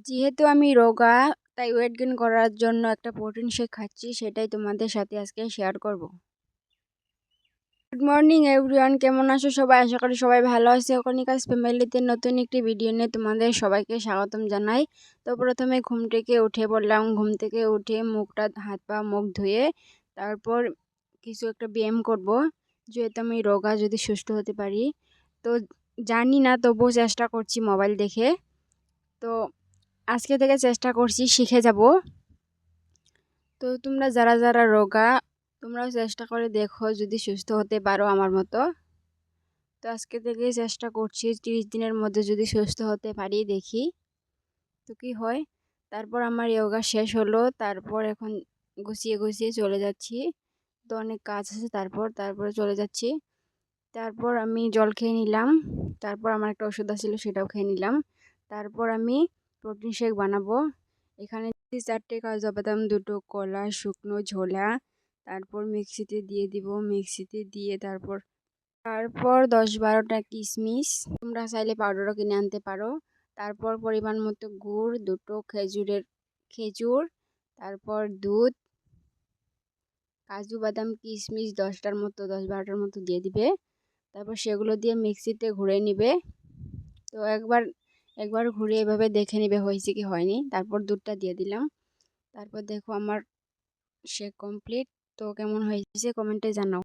যেহেতু আমি রোগা, তাই ওয়েট গেইন করার জন্য একটা প্রোটিন শেক খাচ্ছি, সেটাই তোমাদের সাথে আজকে শেয়ার করব। গুড মর্নিং এভরিওয়ান, কেমন আছো সবাই? আশা করি সবাই ভালো আছে। কনিকাস ফ্যামিলিতে নতুন একটি ভিডিও নিয়ে তোমাদের সবাইকে স্বাগতম জানাই। তো প্রথমে ঘুম থেকে উঠে পড়লাম। ঘুম থেকে উঠে মুখটা হাত পা মুখ ধুয়ে তারপর কিছু একটা ব্যায়াম করব, যেহেতু আমি রোগা, যদি সুস্থ হতে পারি। তো জানি না, তবুও চেষ্টা করছি মোবাইল দেখে। তো আজকে থেকে চেষ্টা করছি, শিখে যাব। তো তোমরা যারা যারা রোগা, তোমরাও চেষ্টা করে দেখো যদি সুস্থ হতে পারো আমার মতো। তো আজকে থেকে চেষ্টা করছি 30 দিনের মধ্যে যদি সুস্থ হতে পারি, দেখি তো কি হয়। তারপর আমার যোগা শেষ হলো, তারপর এখন গুছিয়ে গুছিয়ে চলে যাচ্ছি। তো অনেক কাজ আছে, তারপরে চলে যাচ্ছি। তারপর আমি জল খেয়ে নিলাম। তারপর আমার একটা ওষুধ ছিল, সেটাও খেয়ে নিলাম। তারপর আমি প্রোটিন শেক বানাবো। এখানে 4টে কাজু বাদাম, 2টো কলা, শুকনো ছোলা, তারপর মিক্সিতে দিয়ে দিব। মিক্সিতে দিয়ে তারপর 10-12টা কিশমিশ, তোমরা চাইলে পাউডারও কিনে আনতে পারো। তারপর পরিমাণ মতো গুড়, 2টো খেজুর, তারপর দুধ, কাজু বাদাম কিশমিশ 10-12টার মতো দিয়ে দিবে। তারপর সেগুলো দিয়ে মিক্সিতে ঘুরে নিবে। তো একবার ঘুরে এভাবে দেখে নিবে হয়েছে কি হয়নি। তারপর দুধটা দিয়ে দিলাম। তারপর দেখো আমার শেক কমপ্লিট। তো কেমন হয়েছে কমেন্টে জানাও।